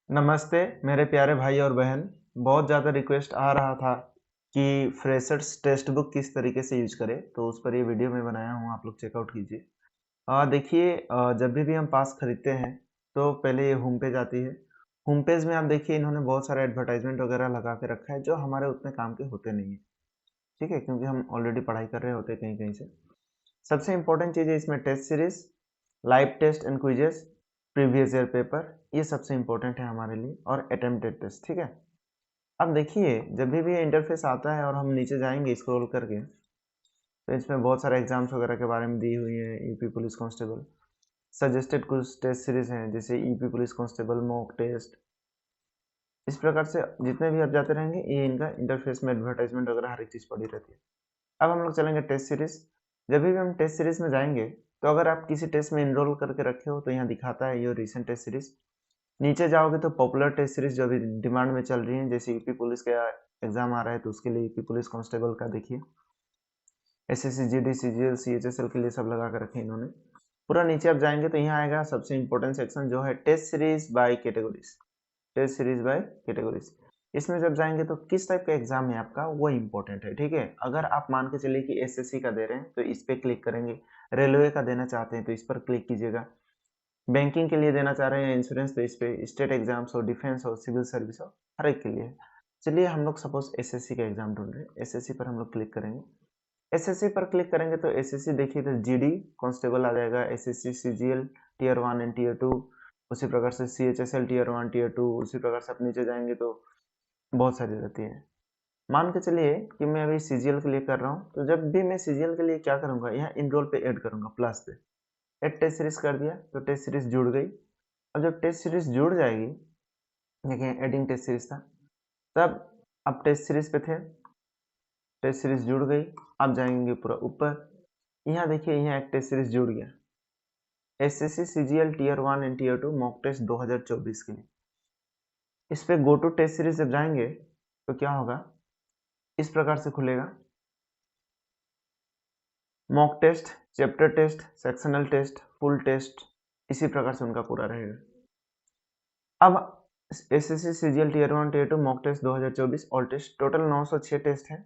नमस्ते मेरे प्यारे भाई और बहन। बहुत ज़्यादा रिक्वेस्ट आ रहा था कि फ्रेशर्स टेक्स्ट बुक किस तरीके से यूज करें, तो उस पर ये वीडियो मैं बनाया हूँ, आप लोग चेकआउट कीजिए। देखिए, जब भी हम पास खरीदते हैं तो पहले ये होम पेज आती है। होम पेज में आप देखिए इन्होंने बहुत सारा एडवर्टाइजमेंट वगैरह लगा के रखा है जो हमारे उतने काम के होते नहीं है। ठीक है, क्योंकि हम ऑलरेडी पढ़ाई कर रहे होते हैं कहीं कहीं से। सबसे इंपॉर्टेंट चीज़ है इसमें test series, live test and quizzes, previous year paper, ये सबसे इंपॉर्टेंट है हमारे लिए, और अटेम्प्टेड टेस्ट। ठीक है। अब देखिए, जब भी ये इंटरफेस आता है और हम नीचे जाएंगे स्क्रॉल करके, तो इसमें बहुत सारे एग्जाम्स वगैरह के बारे में दी हुई है। यूपी पुलिस कांस्टेबल सजेस्टेड कुछ टेस्ट सीरीज हैं, जैसे UP police constable mock test. इस प्रकार से जितने भी आप जाते रहेंगे, ये इनका इंटरफेस में एडवर्टाइजमेंट वगैरह हर एक चीज़ पड़ी रहती है। अब हम लोग चलेंगे टेस्ट सीरीज। जब भी हम टेस्ट सीरीज में जाएंगे, तो अगर आप किसी टेस्ट में इनरोल करके रखे हो तो यहाँ दिखाता है योर रिसेंट टेस्ट सीरीज। नीचे जाओगे तो पॉपुलर टेस्ट सीरीज जो अभी डिमांड में चल रही है, जैसे यूपी पुलिस का एग्जाम आ रहा है तो उसके लिए यूपी पुलिस कांस्टेबल का देखिए, एसएससी जीडी सीजीएल सीएचएसएल के लिए सब लगा कर रखे इन्होंने। पूरा नीचे आप जाएंगे तो यहाँ आएगा सबसे इंपॉर्टेंट सेक्शन जो है test series by categories. Test series by categories, इसमें जब जाएंगे तो किस टाइप का एग्जाम है आपका वो इंपॉर्टेंट है। ठीक है, अगर आप मान के चलिए कि एसएससी का दे रहे हैं तो इस पे क्लिक करेंगे। रेलवे का देना चाहते हैं तो इस पर क्लिक कीजिएगा। बैंकिंग के लिए देना चाह रहे हैं इंश्योरेंस तो इस पे, स्टेट एग्जाम्स हो, डिफेंस हो, सिविल सर्विस हो, हर एक के लिए है। चलिए हम लोग सपोज एसएससी का एग्जाम ढूंढ रहे हैं, एसएससी पर हम लोग क्लिक करेंगे। एसएससी पर क्लिक करेंगे तो एसएससी देखिए तो जीडी कांस्टेबल आ जाएगा, SSC CGL tier 1 and tier 2, उसी प्रकार से सीएचएसएल टीयर 1 टीयर 2, उसी प्रकार से आप नीचे जाएंगे तो बहुत सारी रहती है। मान के चलिए कि मैं अभी सीजीएल के लिए कर रहा हूँ, तो जब भी मैं सीजीएल के लिए क्या करूंगा, यहाँ इनरोल पे ऐड करूंगा, प्लस पे ऐड टेस्ट सीरीज कर दिया तो टेस्ट सीरीज जुड़ गई। अब जब टेस्ट सीरीज जुड़ जाएगी, देखिए एडिंग टेस्ट सीरीज था, तब अब टेस्ट सीरीज पे थे, टेस्ट सीरीज जुड़ गई। अब जाएंगे पूरा ऊपर, यहाँ देखिए यहाँ एक टेस्ट सीरीज जुड़ गया, SSC CGL tier 1 and tier 2 mock test 2024 के लिए। इस पे गो टू टेस्ट सीरीज जब जाएंगे तो क्या होगा, इस प्रकार से खुलेगा, mock test, chapter test, sectional test, full test, इसी प्रकार से उनका पूरा रहेगा। अब SSC CGL tier 1 tier 2 mock test 2024 all test, total 906 test है।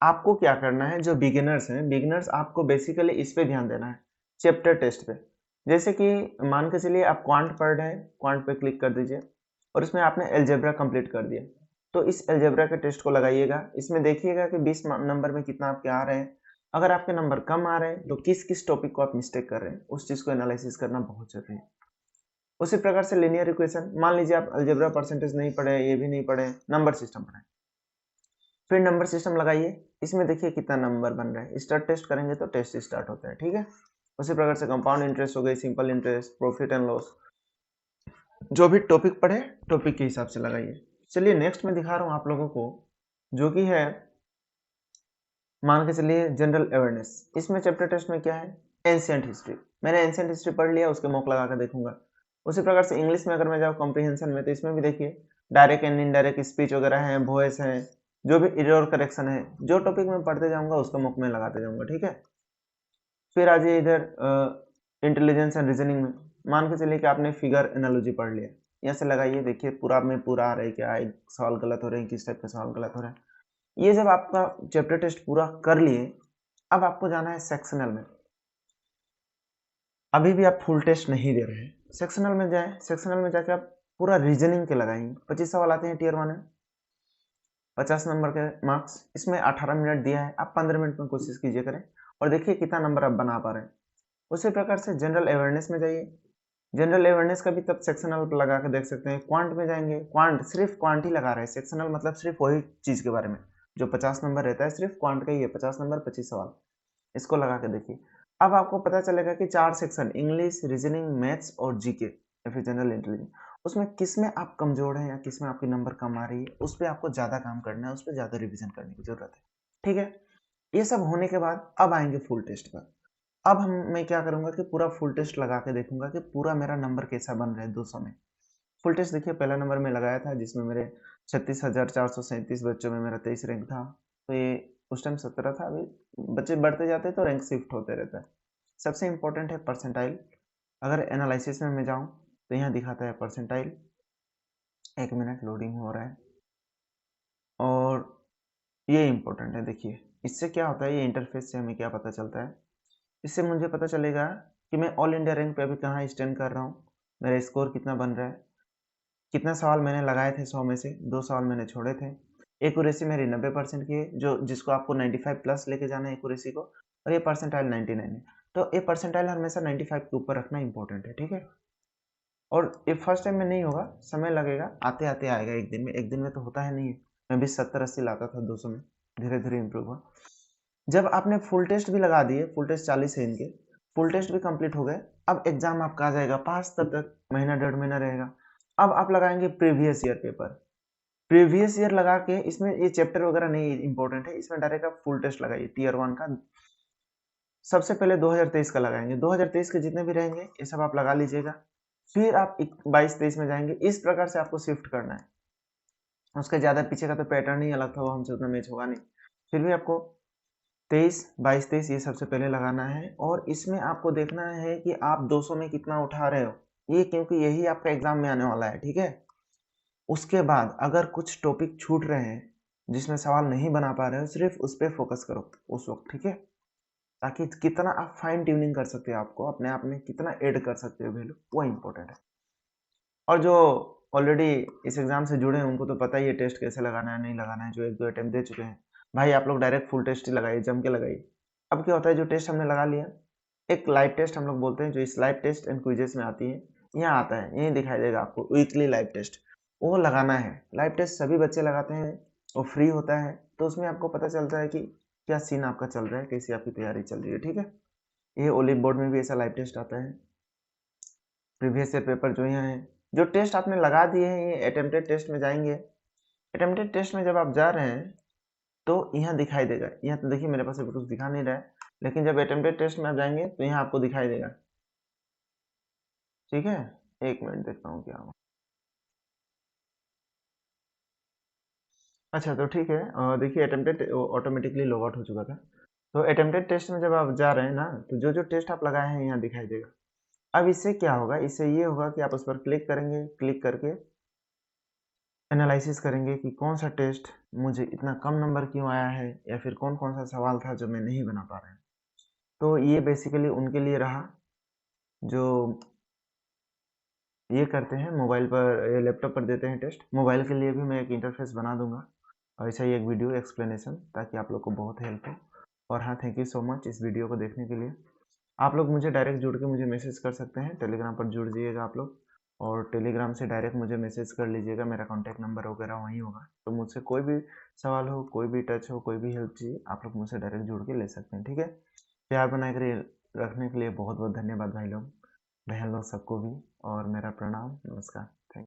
आपको क्या करना है, जो बिगिनर्स हैं, बिगिनर्स आपको बेसिकली इस पे ध्यान देना है, चैप्टर टेस्ट पे। जैसे कि मान के चलिए आप क्वांट पढ़ रहे हैं, क्वांट पे क्लिक कर दीजिए और इसमें आपने एलजेब्रा कंप्लीट कर दिया, तो इस एलजेब्रा के टेस्ट को लगाइएगा। इसमें देखिएगा कि 20 नंबर में कितना आपके आ रहे हैं। अगर आपके नंबर कम आ रहे हैं तो किस किस टॉपिक को आप मिस्टेक कर रहे हैं, उस चीज को एनालिसिस करना बहुत जरूरी है। उसी प्रकार से लिनियर इक्वेशन, मान लीजिए आप अलजेब्रा परसेंटेज नहीं पढ़े, ये भी नहीं पढ़े, नंबर सिस्टम पढ़े, फिर नंबर सिस्टम लगाइए। इसमें देखिए कितना नंबर बन रहा है, स्टार्ट टेस्ट करेंगे तो टेस्ट स्टार्ट होता है। ठीक है, उसी प्रकार से कंपाउंड इंटरेस्ट हो गई, simple interest, profit and loss, जो भी टॉपिक पढ़े टॉपिक के हिसाब से लगाइए। चलिए नेक्स्ट में दिखा रहा हूँ आप लोगों को, जो कि है, मान के चलिए जनरल अवेयरनेस। इसमें चैप्टर टेस्ट में क्या है, एंशिएंट हिस्ट्री। मैंने एंशिएंट हिस्ट्री पढ़ लिया, उसके मॉक लगा कर देखूंगा। उसी प्रकार से इंग्लिश में अगर मैं जाऊँ कॉम्प्रिहेंशन में, तो इसमें भी देखिए डायरेक्ट एंड इनडायरेक्ट स्पीच वगैरह है, वॉइस है, जो भी एरर करेक्शन है, जो टॉपिक में पढ़ते जाऊंगा उसका मॉक में लगाते जाऊंगा। ठीक है, फिर आ जाइए इधर इंटेलिजेंस एंड रीजनिंग में। मान के चलिए कि आपने फिगर एनालॉजी पढ़ लिया, यहाँ से लगाइए, देखिए पूरा में पूरा आ रहा है क्या, एक सवाल गलत हो रहे हैं, किस टाइप का सवाल गलत हो रहा है। ये जब आपका चैप्टर टेस्ट पूरा कर लिए, अब आपको जाना है सेक्शनल में। अभी भी आप फुल टेस्ट नहीं दे रहे हैं, सेक्शनल में जाए, सेक्शनल में जाके आप पूरा रीजनिंग के लगाएंगे। 25 सवाल आते हैं टीयर 1 में, 50 नंबर के मार्क्स, इसमें 18 मिनट दिया है, आप 15 मिनट में कोशिश कीजिए करें और देखिए कितना नंबर आप बना पा रहे हैं। उसी प्रकार से जनरल अवेयरनेस में जाइए, जनरल अवेयरनेस का भी तब सेक्शनल पर लगा के देख सकते हैं। क्वांट में जाएंगे, क्वांट सिर्फ क्वांट ही लगा रहे हैं, सेक्शनल मतलब सिर्फ वही चीज के बारे में, जो 50 नंबर रहता है सिर्फ क्वांट का ही है, 50 नंबर 25 सवाल, इसको लगा के देखिए। अब आपको पता चलेगा कि 4 सेक्शन, इंग्लिश, रीजनिंग, मैथ्स और जीके या फिर जनरल इंटेलिजेंस, उसमें किस में आप कमजोर हैं या किस में आपके नंबर कम आ रही है, उस पर आपको ज्यादा काम करना है, उस पर ज्यादा रिविजन करने की जरूरत है। ठीक है, ये सब होने के बाद अब आएंगे फुल टेस्ट पर। अब मैं क्या करूंगा कि पूरा फुल टेस्ट लगा के देखूंगा कि पूरा मेरा नंबर कैसा बन रहा है 200 में। फुल टेस्ट देखिए, पहला नंबर में लगाया था जिसमें मेरे 36,437 बच्चों में मेरा 23 रैंक था। तो ये उस टाइम 17 था, अभी बच्चे बढ़ते जाते हैं तो रैंक शिफ्ट होते रहता है। सबसे इंपॉर्टेंट है परसेंटाइल। अगर एनालिसिस में मैं जाऊँ तो यहाँ दिखाता है परसेंटाइल, 1 मिनट लोडिंग हो रहा है। और ये इम्पोर्टेंट है, देखिए इससे क्या होता है, ये इंटरफेस से हमें क्या पता चलता है, इससे मुझे पता चलेगा कि मैं ऑल इंडिया रैंक पे अभी कहाँ स्टैंड कर रहा हूँ, मेरा स्कोर कितना बन रहा है, कितना सवाल मैंने लगाए थे 100 में से 2 सवाल मैंने छोड़े थे। एक्यूरेसी मेरी 90% की है, जो जिसको आपको 95 प्लस लेके जाना है एक्यूरेसी को, और ये परसेंटाइल 99 है। तो ये परसेंटाइल हमेशा 95 के ऊपर रखना इंपॉर्टेंट है, ठीक है? और ये फर्स्ट टाइम में नहीं होगा, समय लगेगा, आते-आते आएगा एक दिन में तो होता है नहीं है। मैं भी 70-80 लाता था 200 में, धीरे-धीरे इम्प्रूव हुआ। जब आपने फुल टेस्ट भी लगा दिए, फुल टेस्ट 40 है इनके, फुल टेस्ट भी कंप्लीट हो गए, अब एग्ज़ाम आपका आ जाएगा पास, तब तक महीना 1.5 महीना रहेगा। अब आप लगाएँगे previous year paper. Previous year लगा के इसमें ये चैप्टर वगैरह नहीं इम्पोर्टेंट है, इसमें डायरेक्ट आप फुल टेस्ट लगाइए टियर 1 का। सबसे पहले 2023 का लगाएँगे, 2023 के जितने भी रहेंगे, ये सब आप लगा लीजिएगा। फिर आप 22-23 में जाएँगे, इस प्रकार से आपको शिफ्ट करना है। उसके ज़्यादा पीछे का तो पैटर्न ही अलग था, वो हमसे उतना मैच होगा नहीं। फिर भी आपको 23, 22-23 ये सबसे पहले लगाना है, और इसमें आपको देखना है कि आप 200 में कितना उठा रहे हो। ये क्योंकि यही आपका एग्ज़ाम में आने वाला है, ठीक है? उसके बाद अगर कुछ टॉपिक छूट रहे हैं, जिसमें सवाल नहीं बना पा रहे हो, सिर्फ़ उस पे फ़ोकस करो उस वक़्त, ठीक है? ताकि कितना आप फाइन ट्यूनिंग कर सकते हो आपको, अपने आप में कितना ऐड कर सकते हो वैल्यू, वो इम्पोर्टेंट है। और जो ऑलरेडी इस एग्ज़ाम से जुड़े हैं, उनको तो पता ही है टेस्ट कैसे लगाना है, नहीं लगाना है, जो 1-2 अटेम्प्ट दे चुके हैं। भाई आप लोग डायरेक्ट फुल टेस्ट ही लगाइए, जम के लगाइए। अब क्या होता है, जो टेस्ट हमने लगा लिया, एक लाइव टेस्ट हम लोग बोलते हैं, जो इस लाइव टेस्ट एंड क्विज़ेस में आती है, यहाँ आता है, यहीं दिखाई देगा आपको वीकली लाइव टेस्ट, वो लगाना है। लाइव टेस्ट सभी बच्चे लगाते हैं, वो फ्री होता है, तो उसमें आपको पता चलता है कि क्या सीन आपका चल रहा है, कैसी आपकी तैयारी चल रही है, ठीक है? ये ओलिव बोर्ड में भी ऐसा लाइव टेस्ट आता है। प्रीवियस ईयर पेपर जो यहाँ है, जो टेस्ट आपने लगा दिए हैं, ये अटेम्प्टेड टेस्ट में जाएँगे। अटेम्प्टेड टेस्ट में जब आप जा रहे हैं, तो यहाँ दिखाई देगा। यहाँ तो देखिए मेरे पास अभी कुछ दिखा नहीं रहा है, लेकिन जब अटेम्प्टेड टेस्ट में आप जाएँगे, तो यहाँ आपको दिखाई देगा। ठीक है? 1 मिनट देखता हूँ क्या हुआ। अच्छा तो ठीक है, देखिए अटेम्प्टेड ऑटोमेटिकली लॉग आउट हो चुका था। तो अटेम्प्टेड टेस्ट में जब आप जा रहे हैं ना, तो जो-जो टेस्ट आप लगाए हैं, यहाँ दिखाई देगा। अब इससे क्या होगा, इससे ये होगा कि आप उस पर क्लिक करेंगे, क्लिक करके एनालिसिस करेंगे कि कौन-सा टेस्ट मुझे इतना कम नंबर क्यों आया है, या फिर कौन-कौन सा सवाल था जो मैं नहीं बना पा रहा हूँ। तो ये बेसिकली उनके लिए रहा, जो ये करते हैं मोबाइल पर या लैपटॉप पर देते हैं टेस्ट। मोबाइल के लिए भी मैं एक इंटरफ़ेस बना दूँगा, और ऐसा ही एक वीडियो एक्सप्लेनेशन, ताकि आप लोग को बहुत हेल्प हो। और हाँ, थैंक यू सो मच इस वीडियो को देखने के लिए। आप लोग मुझे डायरेक्ट जुड़ के मुझे मैसेज कर सकते हैं, टेलीग्राम पर जुड़ जाइएगा आप लोग, और टेलीग्राम से डायरेक्ट मुझे मैसेज कर लीजिएगा, मेरा कॉन्टैक्ट नंबर वगैरह वहीं होगा। तो मुझसे कोई भी सवाल हो, कोई भी टच हो, कोई भी हेल्प चाहिए, आप लोग मुझसे डायरेक्ट जुड़ के ले सकते हैं, ठीक है? प्यार बनाए रखने के लिए बहुत-बहुत धन्यवाद भाई लोग, बहन लोग सबको भी, और मेरा प्रणाम, नमस्कार।